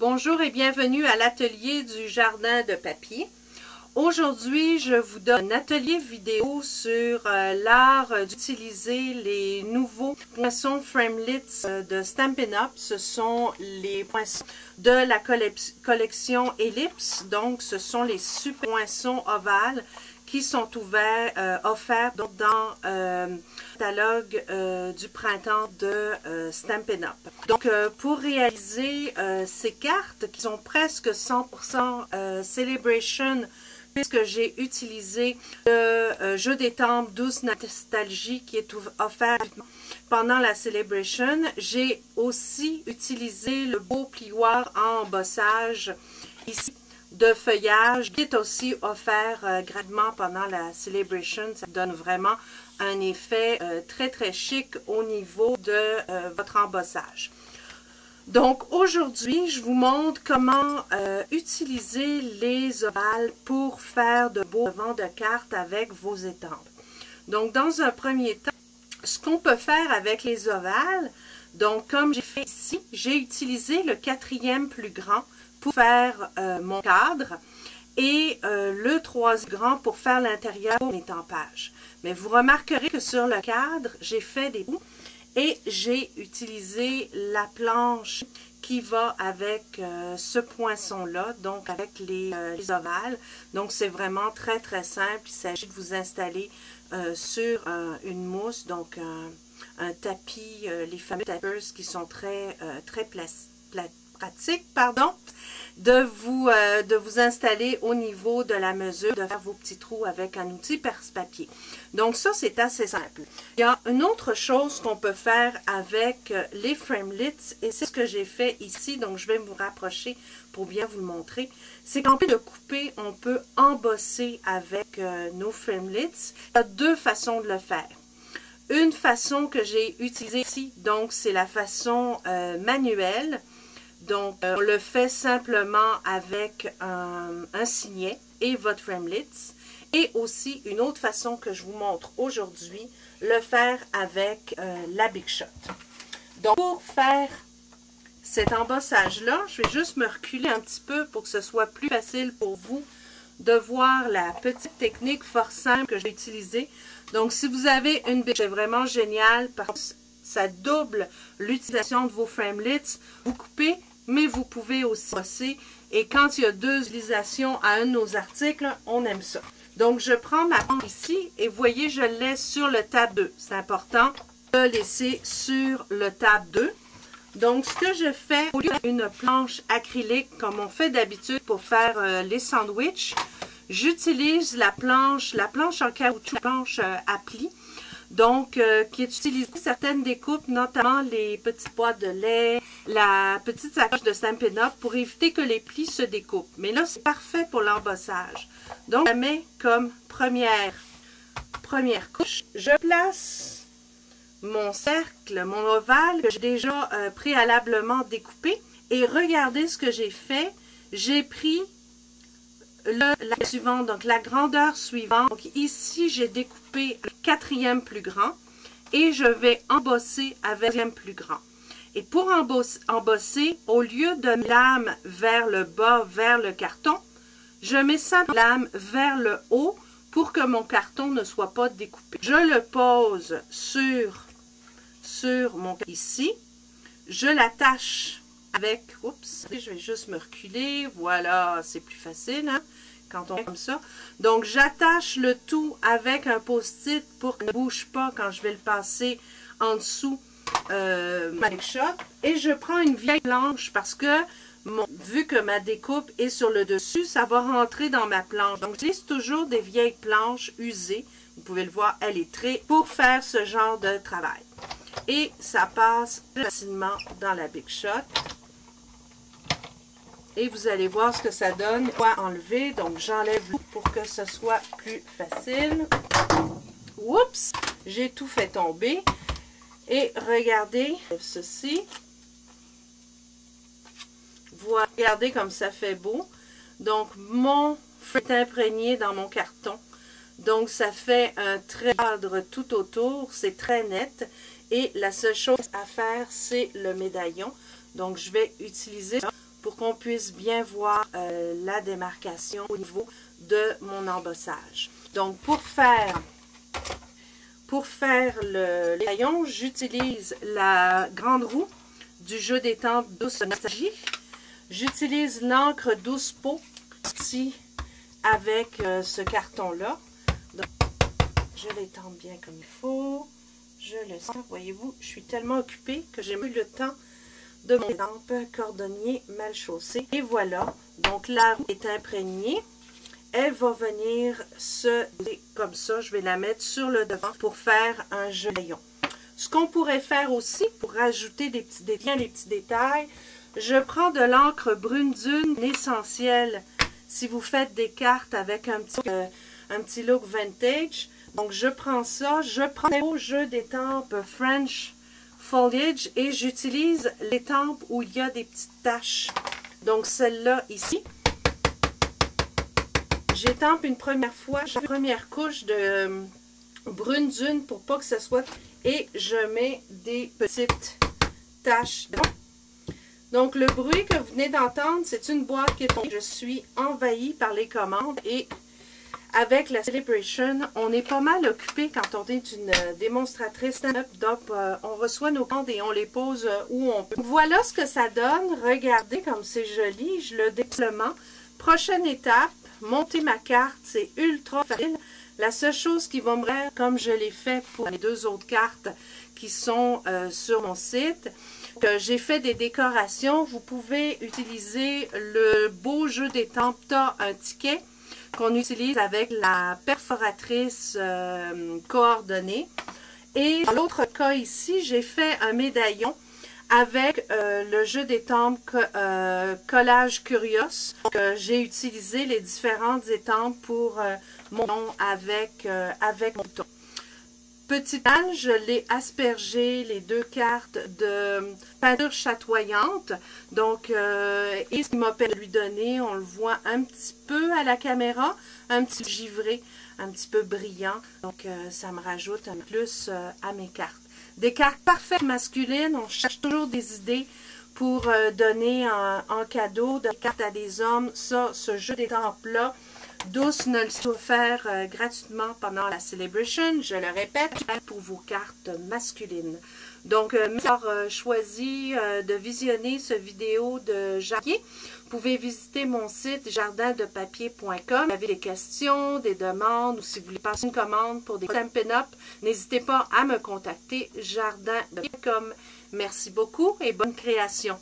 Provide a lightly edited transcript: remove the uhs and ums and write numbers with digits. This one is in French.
Bonjour et bienvenue à l'atelier du jardin de papier. Aujourd'hui, je vous donne un atelier vidéo sur l'art d'utiliser les nouveaux poinçons Framelits de Stampin' Up. Ce sont les poinçons de la collection Ellipse. Donc, ce sont les super poinçons ovales qui sont offerts donc, dans le catalogue du printemps de Stampin' Up. Donc, pour réaliser ces cartes qui sont presque 100% Celebration, puisque j'ai utilisé le jeu des temples Douce Nostalgie qui est offert pendant la Celebration, j'ai aussi utilisé le beau plioir en embossage ici de feuillage qui est aussi offert gratuitement pendant la Celebration. Ça donne vraiment un effet très chic au niveau de votre embossage. Donc aujourd'hui, je vous montre comment utiliser les ovales pour faire de beaux devants de cartes avec vos étampes. Donc dans un premier temps, ce qu'on peut faire avec les ovales, donc comme j'ai fait ici, j'ai utilisé le 4e plus grand pour faire mon cadre et le 3e grand pour faire l'intérieur pour l'étampage. Mais vous remarquerez que sur le cadre, j'ai fait des bouts et j'ai utilisé la planche qui va avec ce poinçon-là, donc avec les ovales. Donc c'est vraiment très simple. Il s'agit de vous installer sur une mousse, donc un tapis, les fameux tappers qui sont très pratiques, pardon, de vous installer au niveau de la mesure, de faire vos petits trous avec un outil perce-papier. Donc ça, c'est assez simple. Il y a une autre chose qu'on peut faire avec les Framelits, et c'est ce que j'ai fait ici, donc je vais vous rapprocher pour bien vous le montrer. C'est qu'en plus de couper, on peut embosser avec nos Framelits. Il y a deux façons de le faire. Une façon que j'ai utilisée ici, donc c'est la façon manuelle. Donc, on le fait simplement avec un signet et votre Framelits. Et aussi, une autre façon que je vous montre aujourd'hui, le faire avec la Big Shot. Donc, pour faire cet embossage-là, je vais juste me reculer un petit peu pour que ce soit plus facile pour vous de voir la petite technique fort simple que j'ai utilisée. Donc, si vous avez une Big Shot, c'est vraiment génial parce que ça double l'utilisation de vos Framelits. Vous coupez, mais vous pouvez aussi bosser. Et quand il y a deux utilisations à un de nos articles, on aime ça. Donc, je prends ma planche ici et vous voyez, je le laisse sur le tab 2. C'est important de le laisser sur le tab 2. Donc, ce que je fais, au lieu d'une planche acrylique comme on fait d'habitude pour faire les sandwichs, j'utilise la planche en caoutchouc, la planche à plis. Donc, qui est utilisée pour certaines découpes, notamment les petites boîtes de lait, la petite sacoche de Stampin' Up pour éviter que les plis se découpent. Mais là, c'est parfait pour l'embossage. Donc, je la mets comme première couche. Je place mon cercle, mon ovale que j'ai déjà préalablement découpé. Et regardez ce que j'ai fait. J'ai pris la suivante, donc la grandeur suivante. Donc ici, j'ai découpé le 4e plus grand et je vais embosser avec le 2e plus grand. Et pour embosser, au lieu de lame vers le bas, vers le carton, je mets simplement la lame vers le haut pour que mon carton ne soit pas découpé. Je le pose sur mon carton ici. Je l'attache avec, oups, je vais juste me reculer, voilà, c'est plus facile, hein, quand on fait comme ça. Donc, j'attache le tout avec un post-it pour qu'il ne bouge pas quand je vais le passer en dessous ma Big Shot. Et je prends une vieille planche parce que, vu que ma découpe est sur le dessus, ça va rentrer dans ma planche. Donc, j'utilise toujours des vieilles planches usées. Vous pouvez le voir, elle est très pour faire ce genre de travail. Et ça passe facilement dans la Big Shot. Et vous allez voir ce que ça donne. On va enlever, donc j'enlève pour que ce soit plus facile. Oups, j'ai tout fait tomber. Et regardez ceci. Voilà, regardez comme ça fait beau. Donc mon feu est imprégné dans mon carton. Donc ça fait un trait cadre tout autour. C'est très net. Et la seule chose à faire, c'est le médaillon. Donc je vais utiliser pour qu'on puisse bien voir la démarcation au niveau de mon embossage. Donc, pour faire les rayons, j'utilise la grande roue du jeu d'étampes Douce Nostalgie. J'utilise l'encre Douce Peau avec ce carton-là. Donc, je l'étampe bien comme il faut. Je le sens, voyez-vous, je suis tellement occupée que j'ai eu le temps de mon étampe cordonnier mal chaussé. Et voilà, donc la roue est imprégnée. Elle va venir se comme ça. Je vais la mettre sur le devant pour faire un jeu rayon. Ce qu'on pourrait faire aussi pour rajouter des petits détails, je prends de l'encre brune dune essentielle. Si vous faites des cartes avec un petit look vintage, donc je prends ça, je prends le jeu d'étampes French Foliage et j'utilise l'étampe où il y a des petites taches. Donc celle-là ici. J'étampe une première fois, la première couche de brune dune pour pas que ce soit... Et je mets des petites taches. Donc le bruit que vous venez d'entendre, c'est une boîte qui est tombée. Je suis envahie par les commandes et avec la Celebration, on est pas mal occupé quand on est une démonstratrice stand-up. Donc on reçoit nos commandes et on les pose où on peut. Voilà ce que ça donne. Regardez comme c'est joli. Je le déploiement. Prochaine étape, monter ma carte, c'est ultra facile. La seule chose qui va me rendre, comme je l'ai fait pour les deux autres cartes qui sont sur mon site, que j'ai fait des décorations. Vous pouvez utiliser le beau jeu d'étampes Tas un ticket qu'on utilise avec la perforatrice coordonnée. Et dans l'autre cas ici, j'ai fait un médaillon avec le jeu d'étampes Collage Curios. J'ai utilisé les différentes étampes pour mon nom avec mon bouton. Petit dalle, je l'ai aspergé les deux cartes de peinture chatoyante. Donc, et ce qui m'a permis de lui donner, on le voit un petit peu à la caméra, un petit peu givré, un petit peu brillant. Donc, ça me rajoute un plus à mes cartes. Des cartes parfaites masculines, on cherche toujours des idées pour donner en cadeau des cartes à des hommes. Ça, ce jeu d'étampes-là, Douce ne le sait faire gratuitement pendant la Celebration. Je le répète, pour vos cartes masculines. Donc, merci d'avoir choisi de visionner cette vidéo de jardinier. Vous pouvez visiter mon site jardindepapier.com. Si vous avez des questions, des demandes ou si vous voulez passer une commande pour des Stampin' Up, n'hésitez pas à me contacter jardindepapier.com. Merci beaucoup et bonne création.